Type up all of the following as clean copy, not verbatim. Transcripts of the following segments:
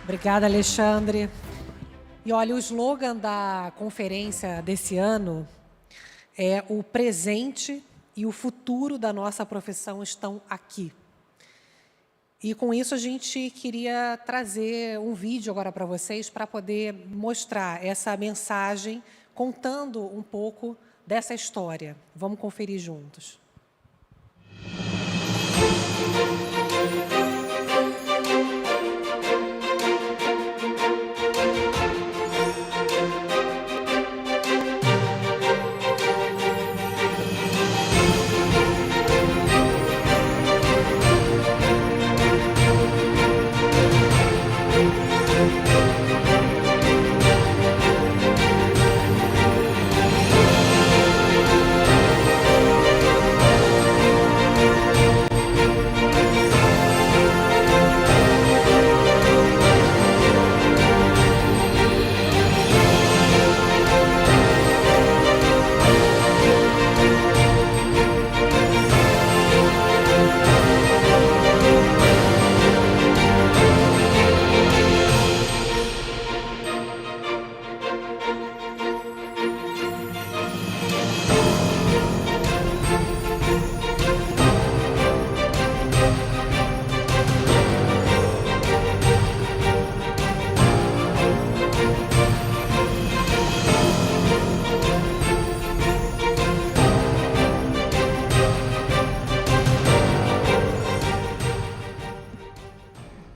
Obrigada, Alexandre. E olha, o slogan da conferência desse ano é: o presente e o futuro da nossa profissão estão aqui. E com isso a gente queria trazer um vídeo agora para vocês para poder mostrar essa mensagem, contando um pouco dessa história. Vamos conferir juntos.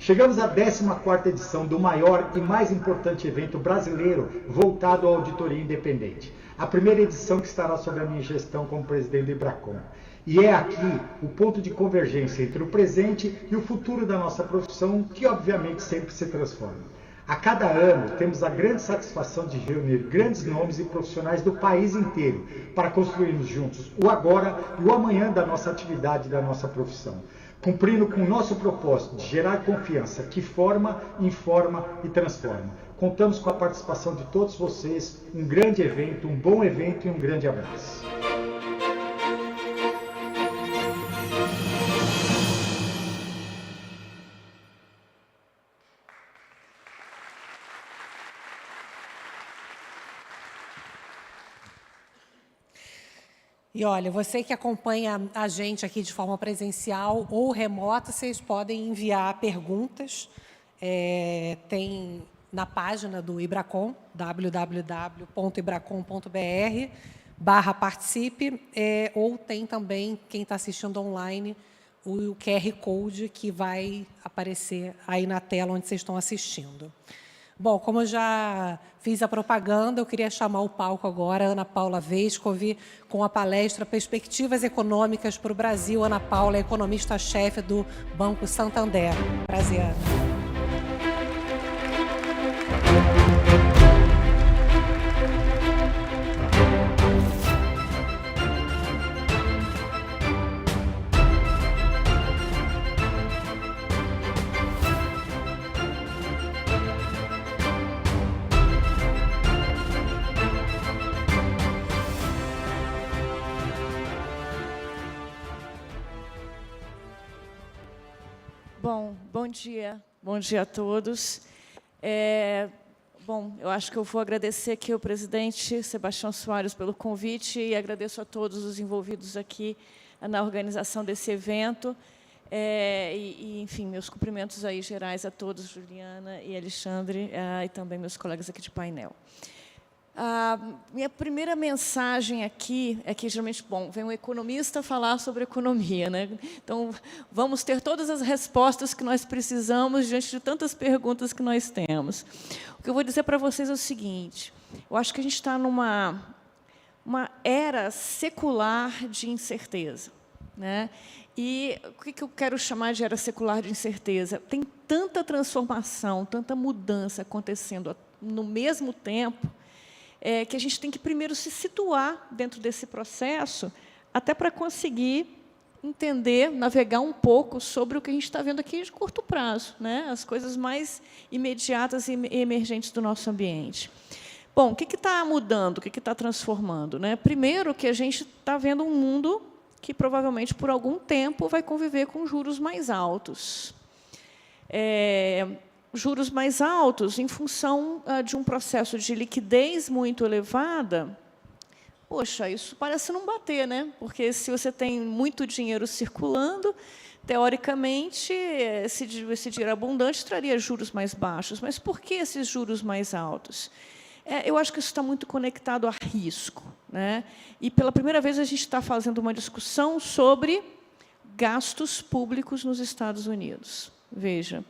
Chegamos à 14ª edição do maior e mais importante evento brasileiro voltado à auditoria independente. A primeira edição que estará sob a minha gestão como presidente do IBRACON. E é aqui o ponto de convergência entre o presente e o futuro da nossa profissão, que obviamente sempre se transforma. A cada ano temos a grande satisfação de reunir grandes nomes e profissionais do país inteiro para construirmos juntos o agora e o amanhã da nossa atividade e da nossa profissão, cumprindo com o nosso propósito de gerar confiança que forma, informa e transforma. Contamos com a participação de todos vocês, um grande evento, um bom evento e um grande abraço. E olha, você que acompanha a gente aqui de forma presencial ou remota, vocês podem enviar perguntas. Tem na página do IBRACON, www.ibracon.br/participe, ou tem também, quem está assistindo online, o QR Code que vai aparecer aí na tela onde vocês estão assistindo. Bom, como eu já fiz a propaganda, eu queria chamar o palco agora a Ana Paula Vescovi com a palestra Perspectivas Econômicas para o Brasil. Ana Paula é economista-chefe do Banco Santander. Prazer, Ana. Bom dia a todos. Bom, eu acho que eu vou agradecer aqui ao presidente Sebastião Soares pelo convite e agradeço a todos os envolvidos aqui na organização desse evento. Enfim, meus cumprimentos aí gerais a todos, Juliana e Alexandre, e também meus colegas aqui de painel. A minha primeira mensagem aqui é que, geralmente, vem um economista falar sobre economia, né? Então, vamos ter todas as respostas que nós precisamos diante de tantas perguntas que nós temos. O que eu vou dizer para vocês é o seguinte: eu acho que a gente está numa era secular de incerteza, né? E o que eu quero chamar de era secular de incerteza? Tem tanta transformação, tanta mudança acontecendo no mesmo tempo, que a gente tem que primeiro se situar dentro desse processo, até para conseguir entender, navegar um pouco sobre o que a gente está vendo aqui de curto prazo, né? As coisas mais imediatas e emergentes do nosso ambiente. Bom, o que está mudando, o que está transformando, né? Primeiro, que a gente está vendo um mundo que provavelmente por algum tempo vai conviver com juros mais altos. juros mais altos em função de um processo de liquidez muito elevada. Poxa, isso parece não bater, né? Porque se você tem muito dinheiro circulando, teoricamente, esse dinheiro abundante traria juros mais baixos. Mas por que esses juros mais altos? Eu acho que isso está muito conectado a risco, né? E, pela primeira vez, a gente está fazendo uma discussão sobre gastos públicos nos Estados Unidos. Veja,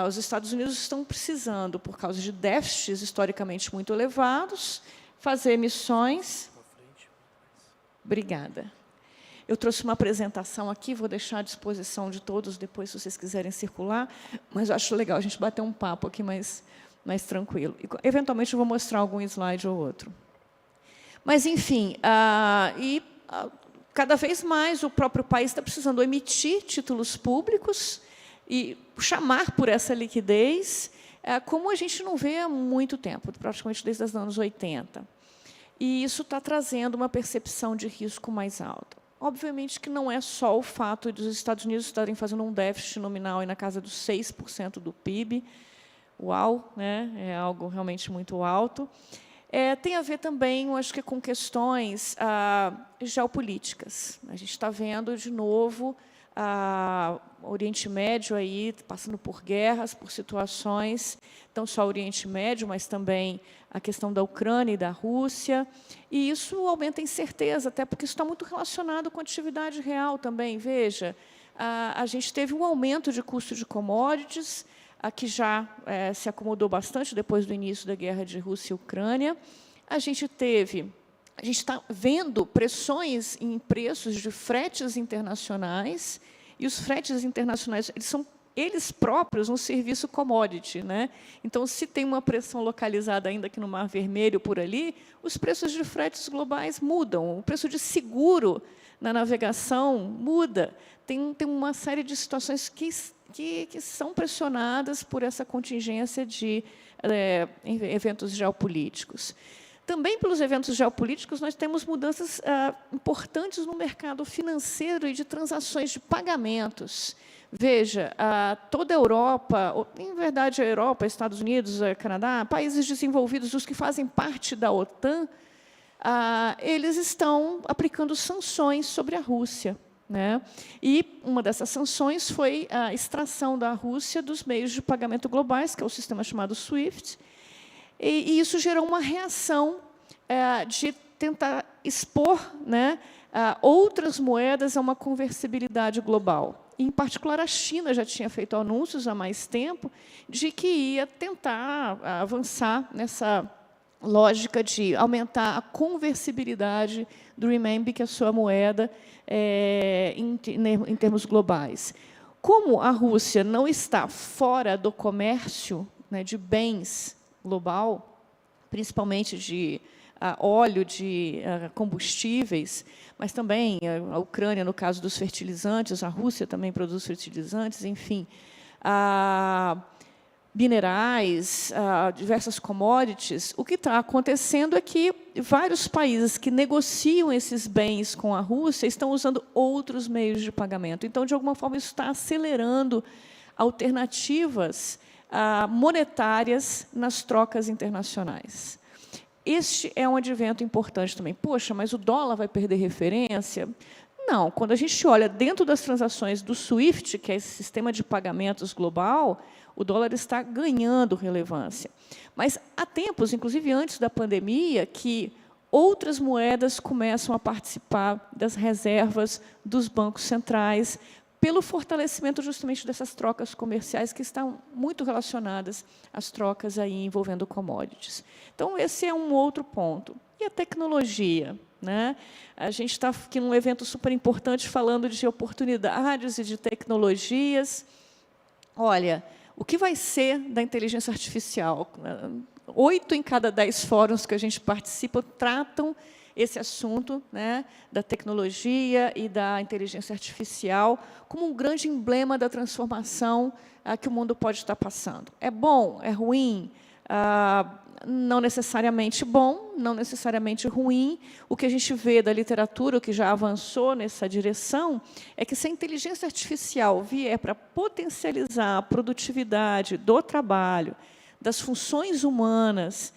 os Estados Unidos estão precisando, por causa de déficits historicamente muito elevados, fazer emissões. Obrigada. Eu trouxe uma apresentação aqui, vou deixar à disposição de todos depois, se vocês quiserem circular, mas eu acho legal a gente bater um papo aqui mais tranquilo. E, eventualmente, eu vou mostrar algum slide ou outro. Mas, enfim, cada vez mais o próprio país está precisando emitir títulos públicos e chamar por essa liquidez, como a gente não vê há muito tempo, praticamente desde os anos 80. E isso está trazendo uma percepção de risco mais alta. Obviamente que não é só o fato de os Estados Unidos estarem fazendo um déficit nominal aí na casa dos 6% do PIB. Uau, né? É algo realmente muito alto. Tem a ver também, eu acho que, com questões geopolíticas. A gente está vendo, de novo, o Oriente Médio aí, passando por guerras, por situações, não só o Oriente Médio, mas também a questão da Ucrânia e da Rússia. E isso aumenta a incerteza, até porque isso está muito relacionado com a atividade real também. Veja, a gente teve um aumento de custo de commodities, que já se acomodou bastante depois do início da guerra de Rússia e Ucrânia. A gente está vendo pressões em preços de fretes internacionais, e os fretes internacionais são eles próprios um serviço commodity, né? Então, se tem uma pressão localizada ainda aqui no Mar Vermelho, por ali, os preços de fretes globais mudam, o preço de seguro na navegação muda. Tem uma série de situações que são pressionadas por essa contingência de eventos geopolíticos. Também, pelos eventos geopolíticos, nós temos mudanças importantes no mercado financeiro e de transações de pagamentos. Veja, toda a Europa, em verdade, a Europa, Estados Unidos, Canadá, países desenvolvidos, os que fazem parte da OTAN, eles estão aplicando sanções sobre a Rússia, né? E uma dessas sanções foi a extração da Rússia dos meios de pagamento globais, que é o sistema chamado SWIFT, e isso gerou uma reação de tentar expor, né, outras moedas a uma conversibilidade global. Em particular, a China já tinha feito anúncios há mais tempo de que ia tentar avançar nessa lógica de aumentar a conversibilidade do renminbi, que é a sua moeda, em termos globais. Como a Rússia não está fora do comércio, né, de bens global, principalmente de óleo, de combustíveis, mas também a Ucrânia, no caso dos fertilizantes, a Rússia também produz fertilizantes, enfim, minerais, diversas commodities. O que está acontecendo é que vários países que negociam esses bens com a Rússia estão usando outros meios de pagamento. Então, de alguma forma, isso está acelerando alternativas monetárias nas trocas internacionais. Este é um advento importante também. Poxa, mas o dólar vai perder referência? Não. Quando a gente olha dentro das transações do SWIFT, que é esse sistema de pagamentos global, o dólar está ganhando relevância. Mas há tempos, inclusive antes da pandemia, que outras moedas começam a participar das reservas dos bancos centrais, pelo fortalecimento justamente dessas trocas comerciais que estão muito relacionadas às trocas aí envolvendo commodities. Então, esse é um outro ponto. E a tecnologia, né? A gente está aqui num evento super importante falando de oportunidades e de tecnologias. Olha, o que vai ser da inteligência artificial? 8 em cada 10 fóruns que a gente participa tratam esse assunto, né, da tecnologia e da inteligência artificial como um grande emblema da transformação que o mundo pode estar passando. É bom? É ruim? não necessariamente bom, não necessariamente ruim. O que a gente vê da literatura, o que já avançou nessa direção, é que se a inteligência artificial vier para potencializar a produtividade do trabalho, das funções humanas,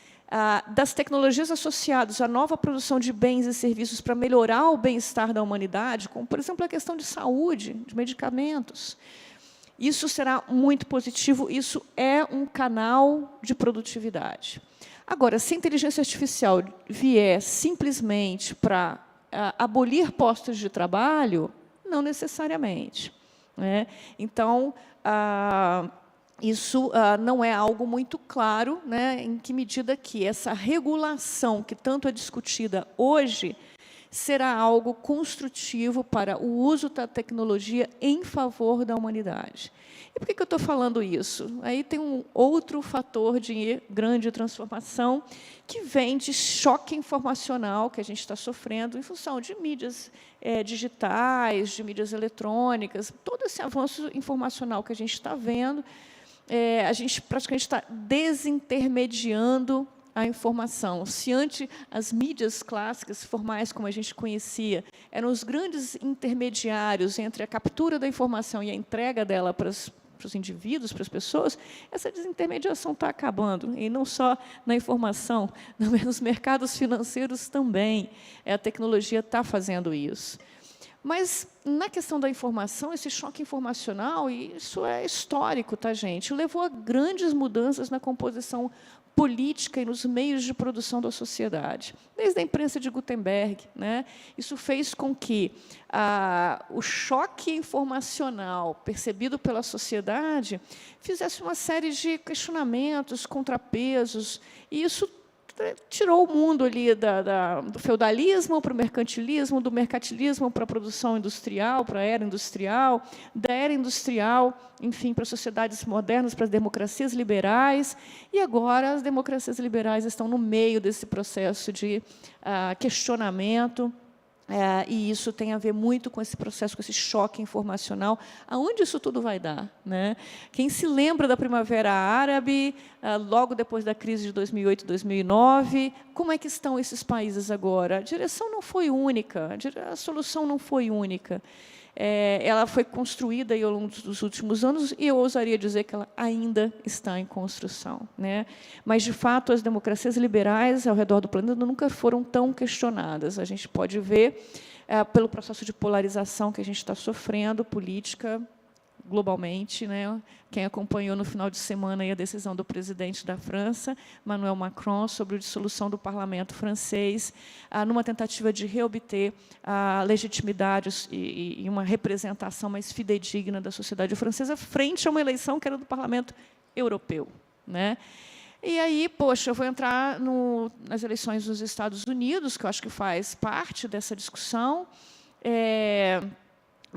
das tecnologias associadas à nova produção de bens e serviços para melhorar o bem-estar da humanidade, como, por exemplo, a questão de saúde, de medicamentos, isso será muito positivo, isso é um canal de produtividade. Agora, se a inteligência artificial vier simplesmente para abolir postos de trabalho, não necessariamente, né? Então, isso não é algo muito claro, né, em que medida que essa regulação que tanto é discutida hoje será algo construtivo para o uso da tecnologia em favor da humanidade. E por que eu estou falando isso? Aí tem um outro fator de grande transformação que vem de choque informacional que a gente está sofrendo em função de mídias digitais, de mídias eletrônicas, todo esse avanço informacional que a gente está vendo, a gente praticamente está desintermediando a informação. Se antes as mídias clássicas, formais, como a gente conhecia, eram os grandes intermediários entre a captura da informação e a entrega dela para os indivíduos, para as pessoas, essa desintermediação está acabando, e não só na informação, nos mercados financeiros também. A tecnologia está fazendo isso. Mas, na questão da informação, esse choque informacional, e isso é histórico, tá, gente, levou a grandes mudanças na composição política e nos meios de produção da sociedade, desde a imprensa de Gutenberg, né? Isso fez com que o choque informacional percebido pela sociedade fizesse uma série de questionamentos, contrapesos, e isso tirou o mundo ali do feudalismo para o mercantilismo, do mercantilismo para a produção industrial, para a era industrial, da era industrial, enfim, para as sociedades modernas, para as democracias liberais, e agora as democracias liberais estão no meio desse processo de questionamento, e isso tem a ver muito com esse processo, com esse choque informacional. Aonde isso tudo vai dar, né? Quem se lembra da Primavera Árabe, logo depois da crise de 2008, 2009, como é que estão esses países agora? A direção não foi única, a solução não foi única. Ela foi construída aí ao longo dos últimos anos, e eu ousaria dizer que ela ainda está em construção, né? Mas, de fato, as democracias liberais ao redor do planeta nunca foram tão questionadas. A gente pode ver, pelo processo de polarização que a gente está sofrendo, política, globalmente, né? Quem acompanhou no final de semana aí a decisão do presidente da França, Emmanuel Macron, sobre a dissolução do parlamento francês, numa tentativa de reobter a legitimidade e uma representação mais fidedigna da sociedade francesa frente a uma eleição que era do parlamento europeu, né? E aí, poxa, eu vou entrar nas eleições dos Estados Unidos, que eu acho que faz parte dessa discussão,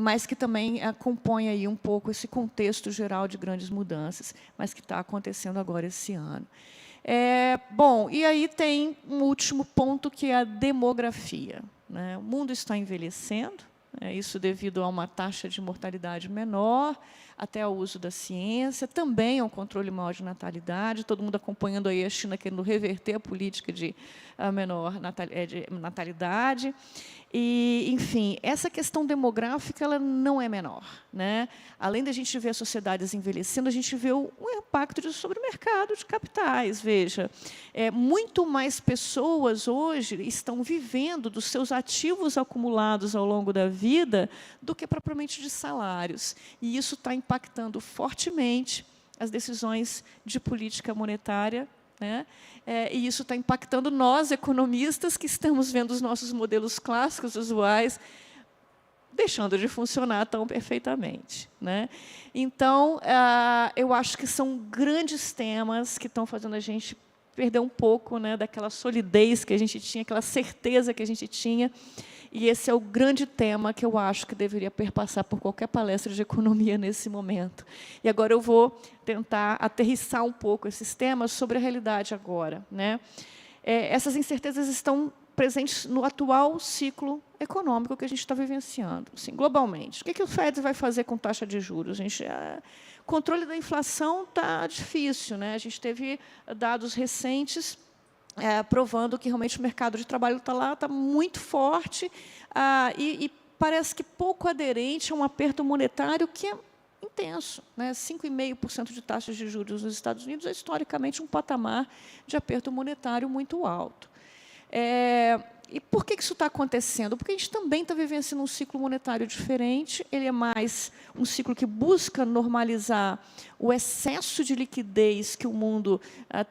mas que também compõe aí um pouco esse contexto geral de grandes mudanças, mas que está acontecendo agora esse ano. Bom, e aí tem um último ponto, que é a demografia, né? O mundo está envelhecendo, isso devido a uma taxa de mortalidade menor, até ao uso da ciência, também ao controle maior de natalidade, todo mundo acompanhando aí a China querendo reverter a política de menor natalidade. E, enfim, essa questão demográfica ela não é menor, né? Além da gente ver as sociedades envelhecendo, a gente vê o impacto disso sobre o mercado de capitais. Veja, muito mais pessoas hoje estão vivendo dos seus ativos acumulados ao longo da vida do que propriamente de salários. E isso está impactando fortemente as decisões de política monetária, né? E isso está impactando nós, economistas, que estamos vendo os nossos modelos clássicos usuais deixando de funcionar tão perfeitamente, né? Então, eu acho que são grandes temas que estão fazendo a gente perder um pouco, né, daquela solidez que a gente tinha, aquela certeza que a gente tinha. E esse é o grande tema que eu acho que deveria perpassar por qualquer palestra de economia nesse momento. E agora eu vou tentar aterrissar um pouco esses temas sobre a realidade agora, né? Essas incertezas estão presentes no atual ciclo econômico que a gente está vivenciando, assim, globalmente. O que o FED vai fazer com taxa de juros? Controle da inflação está difícil, né? A gente teve dados recentes provando que realmente o mercado de trabalho está lá, está muito forte, e parece que pouco aderente a um aperto monetário que é intenso, né? 5,5% de taxas de juros nos Estados Unidos é, historicamente, um patamar de aperto monetário muito alto. E por que isso está acontecendo? Porque a gente também está vivenciando um ciclo monetário diferente, ele é mais um ciclo que busca normalizar o excesso de liquidez que o mundo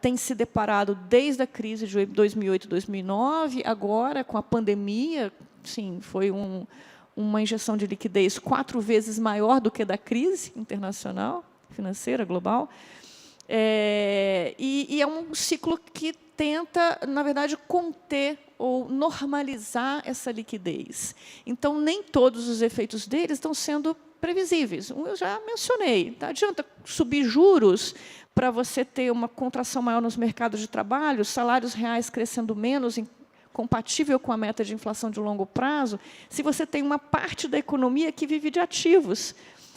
tem se deparado desde a crise de 2008, 2009, agora, com a pandemia, sim, foi uma injeção de liquidez 4 vezes maior do que da crise internacional, financeira, global. E é um ciclo que tenta, na verdade, conter ou normalizar essa liquidez. Então, nem todos os efeitos deles estão sendo previsíveis. Eu já mencionei. Não adianta subir juros para você ter uma contração maior nos mercados de trabalho, salários reais crescendo menos, compatível com a meta de inflação de longo prazo, se você tem uma parte da economia que vive de ativos.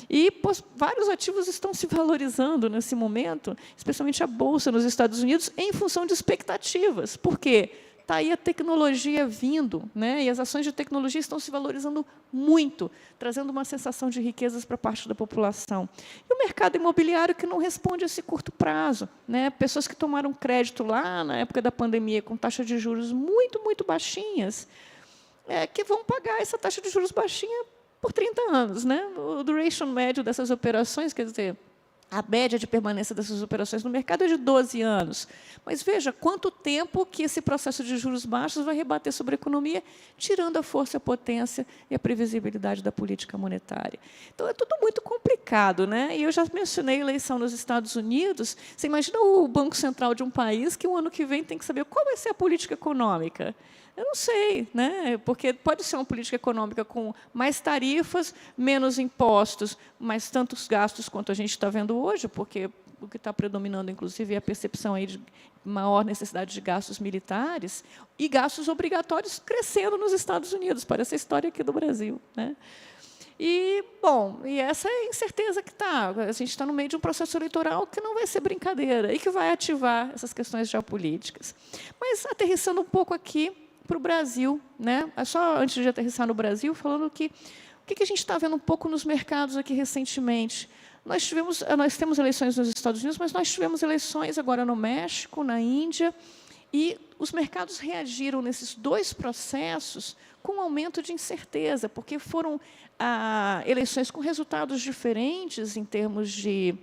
E vários ativos estão se valorizando nesse momento, especialmente a Bolsa nos Estados Unidos, em função de expectativas. Por quê? Está aí a tecnologia vindo, né? E as ações de tecnologia estão se valorizando muito, trazendo uma sensação de riquezas para parte da população. E o mercado imobiliário que não responde a esse curto prazo, né? Pessoas que tomaram crédito lá na época da pandemia com taxa de juros muito, muito baixinhas, que vão pagar essa taxa de juros baixinha por 30 anos. Né? O duration médio dessas operações, quer dizer, a média de permanência dessas operações no mercado é de 12 anos. Mas veja quanto tempo que esse processo de juros baixos vai rebater sobre a economia, tirando a força, a potência e a previsibilidade da política monetária. Então, é tudo muito complicado. Né? E eu já mencionei a eleição nos Estados Unidos. Você imagina o Banco Central de um país que, o ano que vem, tem que saber qual vai ser a política econômica. Eu não sei, né? Porque pode ser uma política econômica com mais tarifas, menos impostos, mas tantos gastos quanto a gente está vendo hoje, porque o que está predominando, inclusive, é a percepção aí de maior necessidade de gastos militares e gastos obrigatórios crescendo nos Estados Unidos, parece a história aqui do Brasil. Né? E essa é a incerteza que está. A gente está no meio de um processo eleitoral que não vai ser brincadeira e que vai ativar essas questões geopolíticas. Mas, aterrissando um pouco aqui, para o Brasil, né? Só antes de aterrissar no Brasil, falando que o que a gente está vendo um pouco nos mercados aqui recentemente. Nós temos eleições nos Estados Unidos, mas nós tivemos eleições agora no México, na Índia, e os mercados reagiram nesses dois processos com um aumento de incerteza, porque foram eleições com resultados diferentes em termos de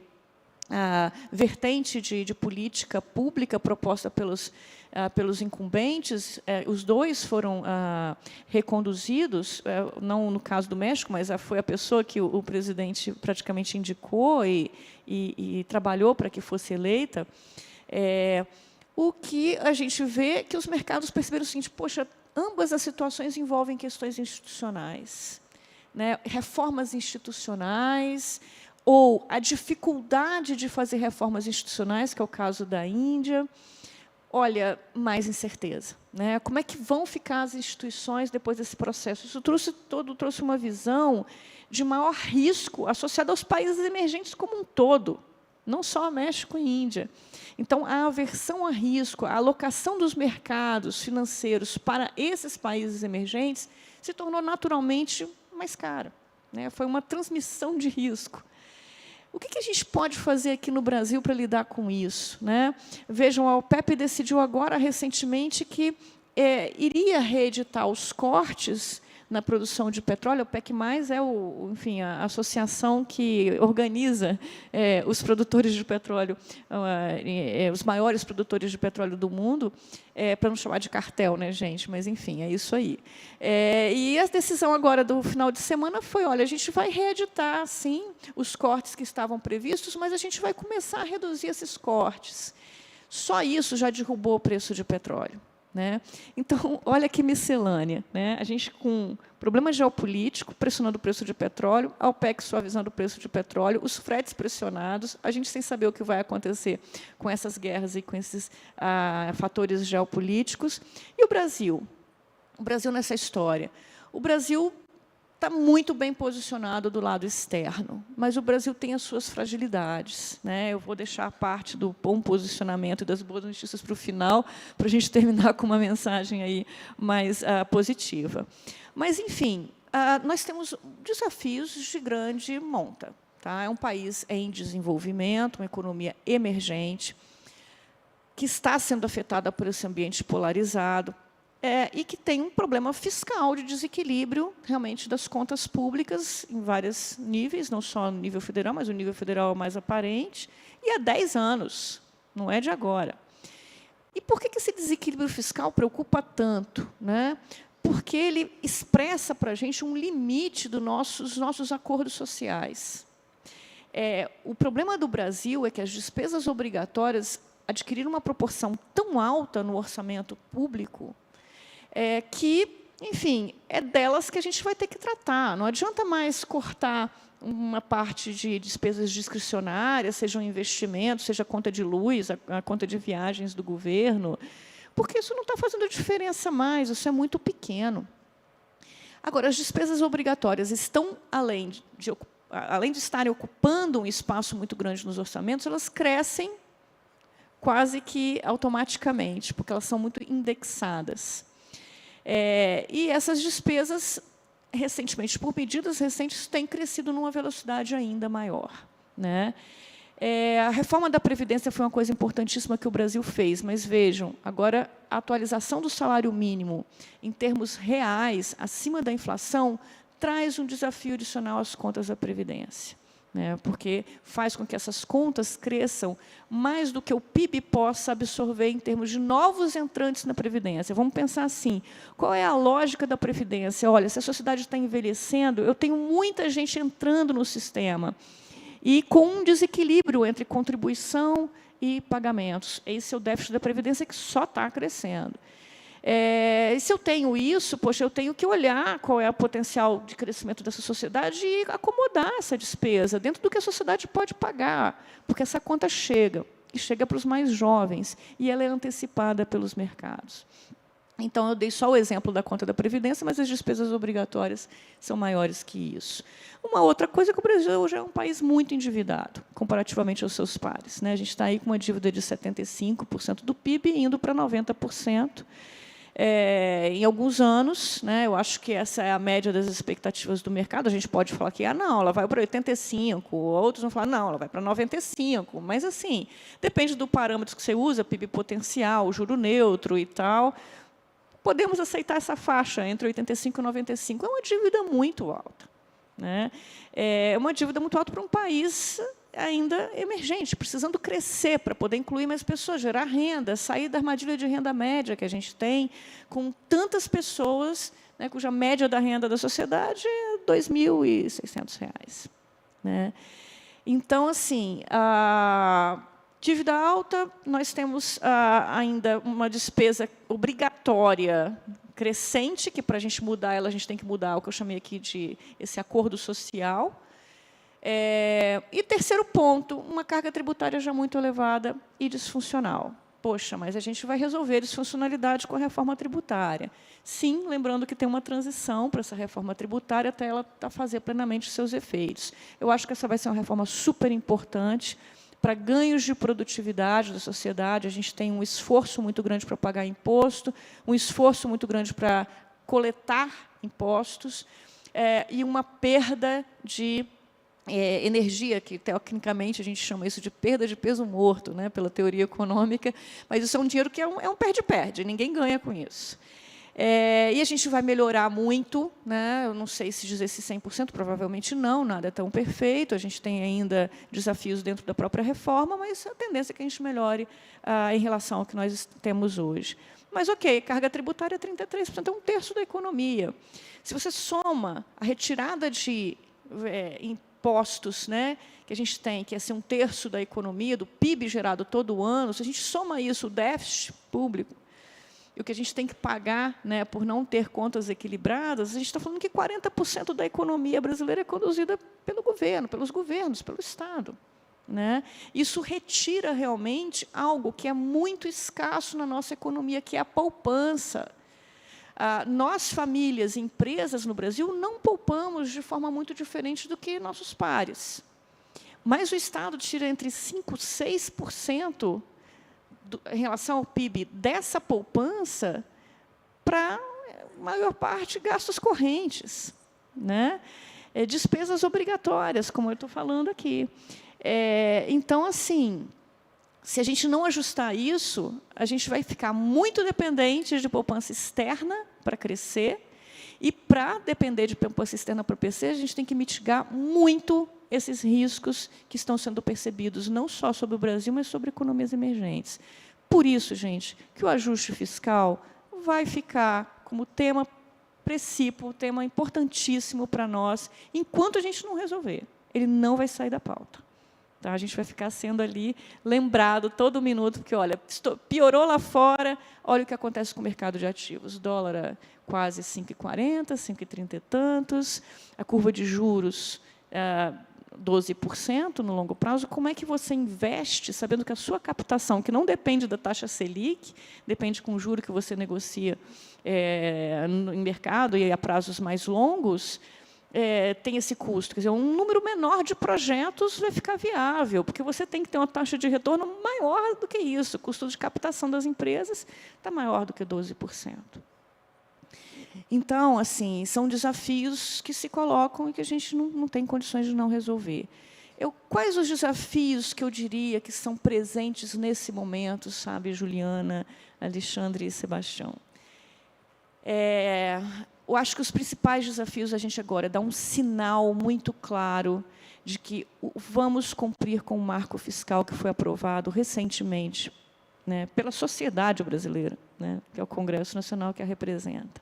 vertente de política pública proposta pelos incumbentes. Os dois foram reconduzidos, não no caso do México, mas foi a pessoa que o presidente praticamente indicou e trabalhou para que fosse eleita. O que a gente vê é que os mercados perceberam o seguinte: poxa, ambas as situações envolvem questões institucionais, né? Reformas institucionais, ou a dificuldade de fazer reformas institucionais, que é o caso da Índia. Olha, mais incerteza. Né? Como é que vão ficar as instituições depois desse processo? Isso trouxe uma visão de maior risco associada aos países emergentes como um todo, não só México e Índia. Então, a aversão a risco, a alocação dos mercados financeiros para esses países emergentes se tornou naturalmente mais cara. Né? Foi uma transmissão de risco. O que a gente pode fazer aqui no Brasil para lidar com isso? Né? Vejam, a OPEP decidiu agora, recentemente, que iria reeditar os cortes na produção de petróleo. A OPEC+, enfim, a associação que organiza os produtores de petróleo, os maiores produtores de petróleo do mundo, para não chamar de cartel, né, gente? Mas, enfim, é isso aí. E a decisão agora do final de semana foi: olha, a gente vai reeditar, sim, os cortes que estavam previstos, mas a gente vai começar a reduzir esses cortes. Só isso já derrubou o preço de petróleo. Né? Então, olha que miscelânea. Né? A gente com problema geopolítico, pressionando o preço de petróleo, a OPEC suavizando o preço de petróleo, os fretes pressionados, a gente sem saber o que vai acontecer com essas guerras e com esses fatores geopolíticos. E o Brasil? o Brasil nessa história? O Brasil está muito bem posicionado do lado externo, mas o Brasil tem as suas fragilidades, né? Eu vou deixar a parte do bom posicionamento e das boas notícias para o final, para a gente terminar com uma mensagem aí mais positiva. Mas, enfim, nós temos desafios de grande monta. Tá? É um país em desenvolvimento, uma economia emergente, que está sendo afetada por esse ambiente polarizado, e que tem um problema fiscal de desequilíbrio, realmente, das contas públicas em vários níveis, não só no nível federal, mas o nível federal é o mais aparente, e há 10 anos, não é de agora. E por que esse desequilíbrio fiscal preocupa tanto, né? Porque ele expressa para a gente um limite dos nossos acordos sociais. O problema do Brasil é que as despesas obrigatórias adquiriram uma proporção tão alta no orçamento público que, enfim, é delas que a gente vai ter que tratar. Não adianta mais cortar uma parte de despesas discricionárias, seja um investimento, seja a conta de luz, a conta de viagens do governo, porque isso não está fazendo diferença mais, isso é muito pequeno. Agora, as despesas obrigatórias estão, além de estarem ocupando um espaço muito grande nos orçamentos, elas crescem quase que automaticamente, porque elas são muito indexadas. E essas despesas, recentemente, por medidas recentes, têm crescido numa velocidade ainda maior, né? A reforma da Previdência foi uma coisa importantíssima que o Brasil fez, mas, vejam, agora, a atualização do salário mínimo, em termos reais, acima da inflação, traz um desafio adicional às contas da Previdência, né? Porque faz com que essas contas cresçam mais do que o PIB possa absorver em termos de novos entrantes na Previdência. Vamos pensar assim, qual é a lógica da Previdência? Olha, se a sociedade está envelhecendo, eu tenho muita gente entrando no sistema, e com um desequilíbrio entre contribuição e pagamentos. Esse é o déficit da Previdência que só está crescendo. E se eu tenho isso, poxa, eu tenho que olhar qual é o potencial de crescimento dessa sociedade e acomodar essa despesa dentro do que a sociedade pode pagar, porque essa conta chega, e chega para os mais jovens, e ela é antecipada pelos mercados. Então, eu dei só o exemplo da conta da Previdência, mas as despesas obrigatórias são maiores que isso. Uma outra coisa é que o Brasil hoje é um país muito endividado, comparativamente aos seus pares, né? A gente está aí com uma dívida de 75% do PIB, indo para 90%. Em alguns anos, né, eu acho que essa é a média das expectativas do mercado. A gente pode falar que não, ela vai para 85%, outros vão falar, não, ela vai para 95%. Mas, assim, depende do parâmetro que você usa, PIB potencial, juro neutro e tal. Podemos aceitar essa faixa entre 85% e 95%. É uma dívida muito alta, né? É uma dívida muito alta para um país ainda emergente, precisando crescer para poder incluir mais pessoas, gerar renda, sair da armadilha de renda média que a gente tem, com tantas pessoas, né, cuja média da renda da sociedade é R$ 2.600. Né? Então, assim, a dívida alta, nós temos ainda uma despesa obrigatória crescente, que, para a gente mudar ela, a gente tem que mudar o que eu chamei aqui de esse acordo social. E terceiro ponto, uma carga tributária já muito elevada e disfuncional. Poxa, mas a gente vai resolver disfuncionalidade com a reforma tributária. Sim, lembrando que tem uma transição para essa reforma tributária até ela fazer plenamente os seus efeitos. Eu acho que essa vai ser uma reforma super importante para ganhos de produtividade da sociedade. A gente tem um esforço muito grande para pagar imposto, um esforço muito grande para coletar impostos, e uma perda de energia, que, tecnicamente, a gente chama isso de perda de peso morto, né, pela teoria econômica, mas isso é um dinheiro que é um perde-perde, ninguém ganha com isso. E a gente vai melhorar muito, né? Eu não sei se dizer se 100%, provavelmente não, nada é tão perfeito, a gente tem ainda desafios dentro da própria reforma, mas a tendência é que a gente melhore em relação ao que nós temos hoje. Mas, ok, carga tributária é 33%, é um terço da economia. Se você soma a retirada de impostos, né, que a gente tem, que é assim, um terço da economia, do PIB gerado todo ano, se a gente soma isso, o déficit público, e o que a gente tem que pagar, né, por não ter contas equilibradas, a gente está falando que 40% da economia brasileira é conduzida pelo governo, pelos governos, pelo Estado. Né? Isso retira realmente algo que é muito escasso na nossa economia, que é a poupança. Nós, famílias e empresas no Brasil, não poupamos de forma muito diferente do que nossos pares. Mas o Estado tira entre 5% e 6% em relação ao PIB dessa poupança para, maior parte, gastos correntes, né? Despesas obrigatórias, como eu estou falando aqui. Então, assim, se a gente não ajustar isso, a gente vai ficar muito dependente de poupança externa para crescer, e, para depender de poupança externa para crescer, a gente tem que mitigar muito esses riscos que estão sendo percebidos, não só sobre o Brasil, mas sobre economias emergentes. Por isso, gente, que o ajuste fiscal vai ficar como tema principal, tema importantíssimo para nós, enquanto a gente não resolver. Ele não vai sair da pauta. Tá? A gente vai ficar sendo ali lembrado todo minuto, porque, olha, piorou lá fora, olha o que acontece com o mercado de ativos. O dólar é quase 5,40, 5,30 e tantos, a curva de juros 12% no longo prazo. Como é que você investe, sabendo que a sua captação, que não depende da taxa Selic, depende com o juro que você negocia em mercado e a prazos mais longos, tem esse custo. Quer dizer, um número menor de projetos vai ficar viável, porque você tem que ter uma taxa de retorno maior do que isso. O custo de captação das empresas está maior do que 12%. Então, assim, são desafios que se colocam e que a gente não tem condições de não resolver. Quais os desafios que eu diria que são presentes nesse momento, sabe, Juliana, Alexandre e Sebastião? Eu acho que os principais desafios a gente agora é dar um sinal muito claro de que vamos cumprir com o marco fiscal que foi aprovado recentemente, né, pela sociedade brasileira, né, que é o Congresso Nacional que a representa.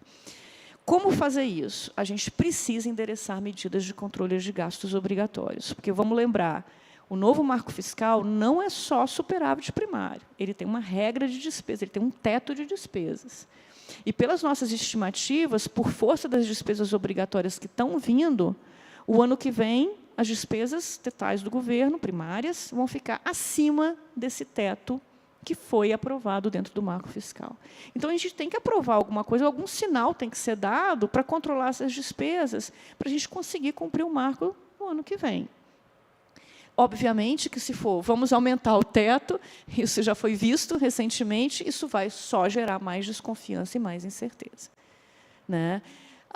Como fazer isso? A gente precisa endereçar medidas de controle de gastos obrigatórios, porque, vamos lembrar, o novo marco fiscal não é só superávit primário, ele tem uma regra de despesa, ele tem um teto de despesas. E, pelas nossas estimativas, por força das despesas obrigatórias que estão vindo, o ano que vem, as despesas totais do governo, primárias, vão ficar acima desse teto que foi aprovado dentro do marco fiscal. Então, a gente tem que aprovar alguma coisa, algum sinal tem que ser dado para controlar essas despesas, para a gente conseguir cumprir o marco no ano que vem. Obviamente que, se for, vamos aumentar o teto, isso já foi visto recentemente, isso vai só gerar mais desconfiança e mais incerteza, né?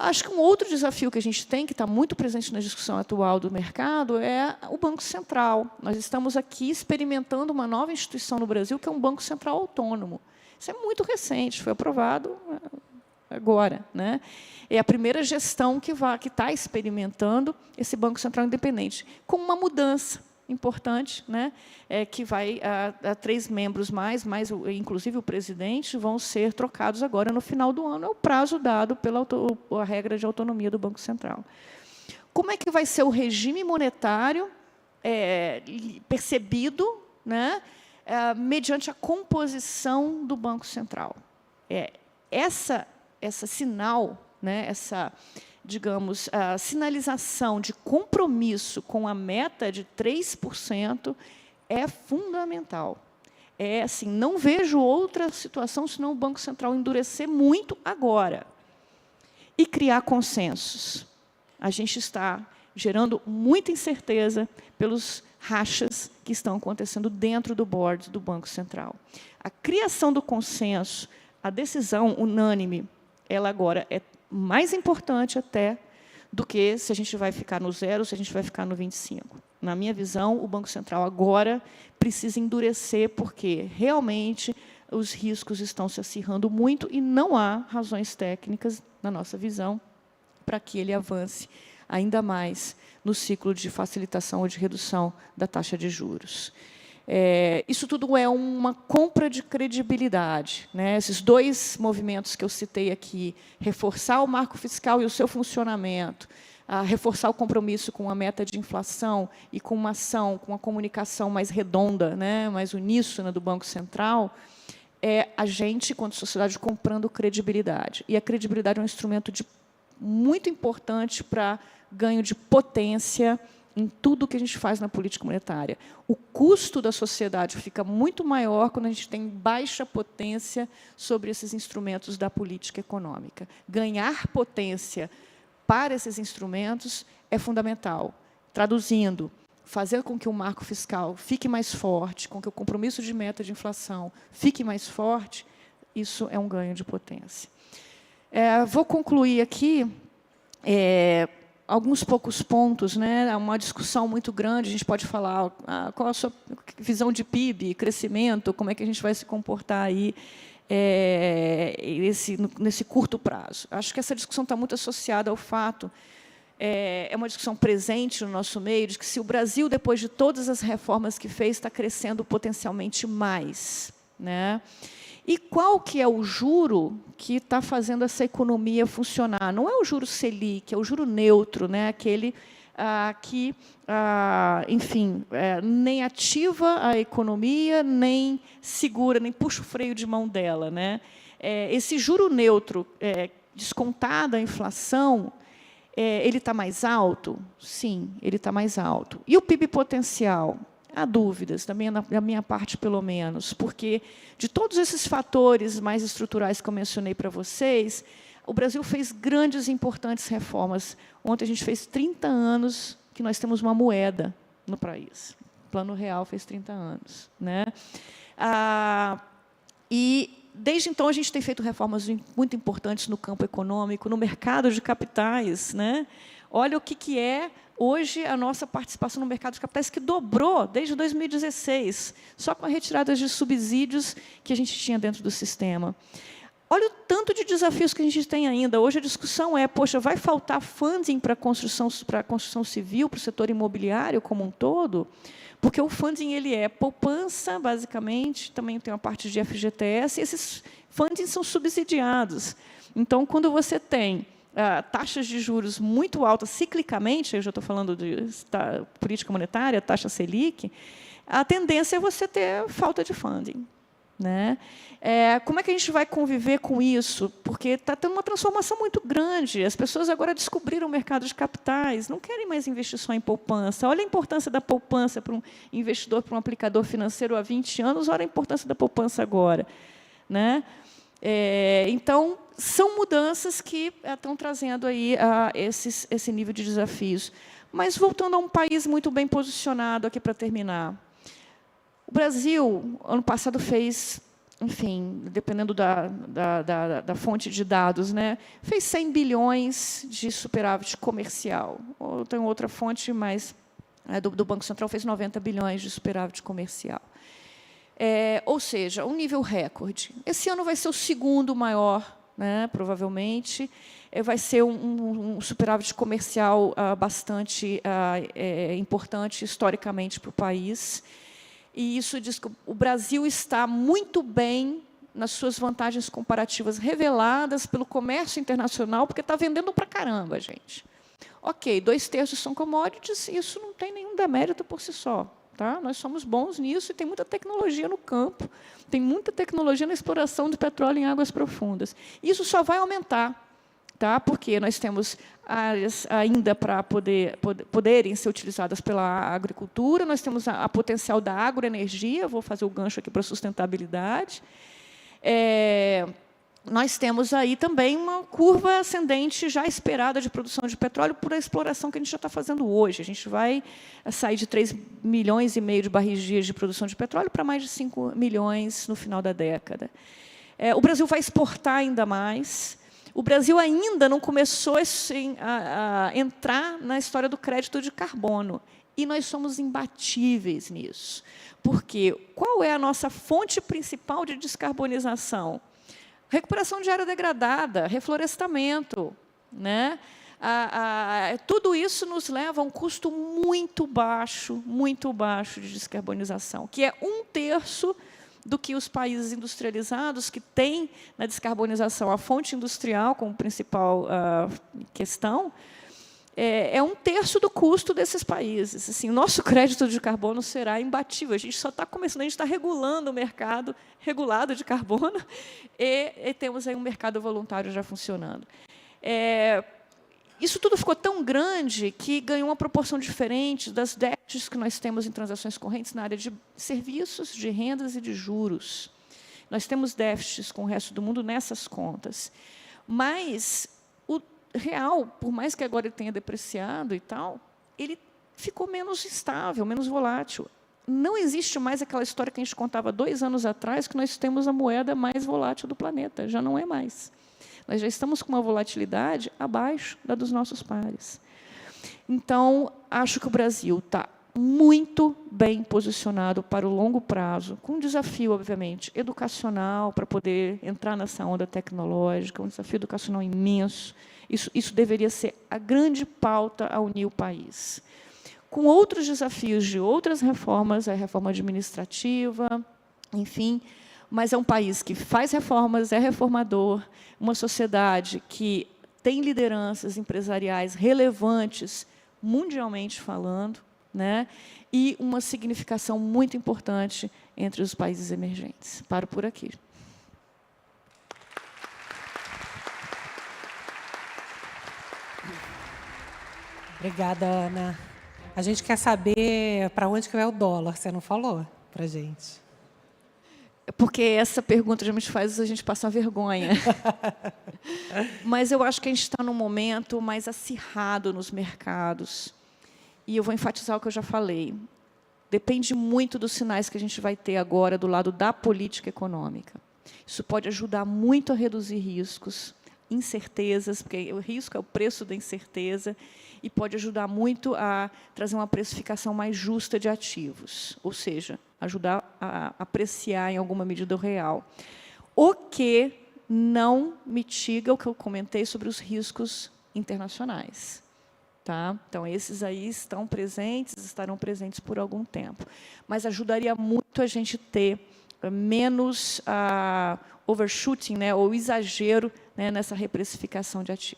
Acho que um outro desafio que a gente tem, que está muito presente na discussão atual do mercado, é o Banco Central. Nós estamos aqui experimentando uma nova instituição no Brasil, que é um Banco Central autônomo. Isso é muito recente, foi aprovado agora, né? É a primeira gestão que está experimentando esse Banco Central independente, com uma mudança importante, né, que vai a 3 membros mais, inclusive o presidente, vão ser trocados agora no final do ano. É o prazo dado pela a regra de autonomia do Banco Central. Como é que vai ser o regime monetário percebido, né, mediante a composição do Banco Central? Essa sinal, né, digamos, a sinalização de compromisso com a meta de 3% é fundamental. Assim, não vejo outra situação senão o Banco Central endurecer muito agora e criar consensos. A gente está gerando muita incerteza pelos rachas que estão acontecendo dentro do board do Banco Central. A criação do consenso, a decisão unânime, ela agora é mais importante até do que se a gente vai ficar no 0, se a gente vai ficar no 25. Na minha visão, o Banco Central agora precisa endurecer, porque realmente os riscos estão se acirrando muito e não há razões técnicas, na nossa visão, para que ele avance ainda mais no ciclo de facilitação ou de redução da taxa de juros. Isso tudo é uma compra de credibilidade, né? Esses 2 movimentos que eu citei aqui, reforçar o marco fiscal e o seu funcionamento, reforçar o compromisso com a meta de inflação e com uma ação, com uma comunicação mais redonda, né, mais uníssona do Banco Central, a gente, enquanto sociedade, comprando credibilidade. E a credibilidade é um instrumento muito importante para ganho de potência em tudo que a gente faz na política monetária. O custo da sociedade fica muito maior quando a gente tem baixa potência sobre esses instrumentos da política econômica. Ganhar potência para esses instrumentos é fundamental. Traduzindo, fazer com que o marco fiscal fique mais forte, com que o compromisso de meta de inflação fique mais forte, isso é um ganho de potência. Vou concluir aqui alguns poucos pontos, né? Uma discussão muito grande, a gente pode falar qual a sua visão de PIB, crescimento, como é que a gente vai se comportar aí nesse curto prazo. Acho que essa discussão está muito associada ao fato, é uma discussão presente no nosso meio, de que se o Brasil, depois de todas as reformas que fez, está crescendo potencialmente mais, né? E qual que é o juro que está fazendo essa economia funcionar? Não é o juro Selic, é o juro neutro, né? Aquele que, enfim, nem ativa a economia, nem segura, nem puxa o freio de mão dela, né? Esse juro neutro, descontada a inflação, ele está mais alto? Sim, ele está mais alto. E o PIB potencial? Há dúvidas, também da minha parte, pelo menos, porque de todos esses fatores mais estruturais que eu mencionei para vocês, o Brasil fez grandes e importantes reformas. Ontem a gente fez 30 anos que nós temos uma moeda no país. O Plano Real fez 30 anos, né? E desde então a gente tem feito reformas muito importantes no campo econômico, no mercado de capitais, né? Olha o que é hoje a nossa participação no mercado de capitais, que dobrou desde 2016, só com a retirada de subsídios que a gente tinha dentro do sistema. Olha o tanto de desafios que a gente tem ainda. Hoje a discussão poxa, vai faltar funding para a construção civil, para o setor imobiliário como um todo? Porque o funding ele é poupança, basicamente, também tem uma parte de FGTS, e esses fundings são subsidiados. Então, quando você tem taxas de juros muito altas, ciclicamente, eu já estou falando de política monetária, taxa Selic, a tendência é você ter falta de funding, né? Como é que a gente vai conviver com isso? Porque está tendo uma transformação muito grande. As pessoas agora descobriram o mercado de capitais, não querem mais investir só em poupança. Olha a importância da poupança para um investidor, para um aplicador financeiro há 20 anos, olha a importância da poupança agora, né? Então, são mudanças que estão trazendo aí esse nível de desafios. Mas, voltando a um país muito bem posicionado, aqui para terminar. O Brasil, ano passado, fez, enfim, dependendo da fonte de dados, né, fez 100 bilhões de superávit comercial. Ou tem outra fonte, mas do Banco Central fez 90 bilhões de superávit comercial. Ou seja, um nível recorde. Esse ano vai ser o segundo maior, né, provavelmente. Vai ser um superávit comercial bastante importante historicamente para o país. E isso diz que o Brasil está muito bem nas suas vantagens comparativas reveladas pelo comércio internacional, porque está vendendo para caramba, gente. Ok, 2/3 são commodities, isso não tem nenhum demérito por si só. Tá? Nós somos bons nisso e tem muita tecnologia no campo, tem muita tecnologia na exploração de petróleo em águas profundas. Isso só vai aumentar, tá? Porque nós temos áreas ainda para poderem ser utilizadas pela agricultura, nós temos a potencial da agroenergia, vou fazer o gancho aqui para a sustentabilidade. Nós temos aí também uma curva ascendente já esperada de produção de petróleo por a exploração que a gente já está fazendo hoje. A gente vai sair de 3,5 milhões de barris dias de produção de petróleo para mais de 5 milhões no final da década. O Brasil vai exportar ainda mais. O Brasil ainda não começou a entrar na história do crédito de carbono. E nós somos imbatíveis nisso. Por quê? Qual é a nossa fonte principal de descarbonização? Recuperação de área degradada, reflorestamento, né? Tudo isso nos leva a um custo muito baixo de descarbonização, que é 1/3 do que os países industrializados, que têm na descarbonização a fonte industrial como principal questão, é 1/3 do custo desses países. Assim, o nosso crédito de carbono será imbatível. A gente só está começando, a gente está regulando o mercado regulado de carbono e temos aí um mercado voluntário já funcionando. isso tudo ficou tão grande que ganhou uma proporção diferente das déficits que nós temos em transações correntes na área de serviços, de rendas e de juros. Nós temos déficits com o resto do mundo nessas contas. Mas o real, por mais que agora ele tenha depreciado e tal, ele ficou menos estável, menos volátil. Não existe mais aquela história que a gente contava 2 anos atrás, que nós temos a moeda mais volátil do planeta. Já não é mais. Nós já estamos com uma volatilidade abaixo da dos nossos pares. Então, acho que o Brasil está muito bem posicionado para o longo prazo, com um desafio, obviamente, educacional, para poder entrar nessa onda tecnológica, um desafio educacional imenso. Isso deveria ser a grande pauta a unir o país. Com outros desafios de outras reformas, a reforma administrativa, enfim, mas é um país que faz reformas, é reformador, uma sociedade que tem lideranças empresariais relevantes, mundialmente falando, né? E uma significação muito importante entre os países emergentes. Paro por aqui. Obrigada, Ana. A gente quer saber para onde que vai o dólar, você não falou para a gente. Porque essa pergunta geralmente faz a gente passar vergonha. Mas eu acho que a gente está num momento mais acirrado nos mercados. E eu vou enfatizar o que eu já falei. Depende muito dos sinais que a gente vai ter agora do lado da política econômica. Isso pode ajudar muito a reduzir riscos, incertezas, porque o risco é o preço da incerteza, e pode ajudar muito a trazer uma precificação mais justa de ativos, ou seja, ajudar a apreciar em alguma medida o real. O que não mitiga o que eu comentei sobre os riscos internacionais. Tá? Então, esses aí estão presentes, estarão presentes por algum tempo. Mas ajudaria muito a gente ter menos overshooting, né, ou exagero, né, nessa reprecificação de ativos.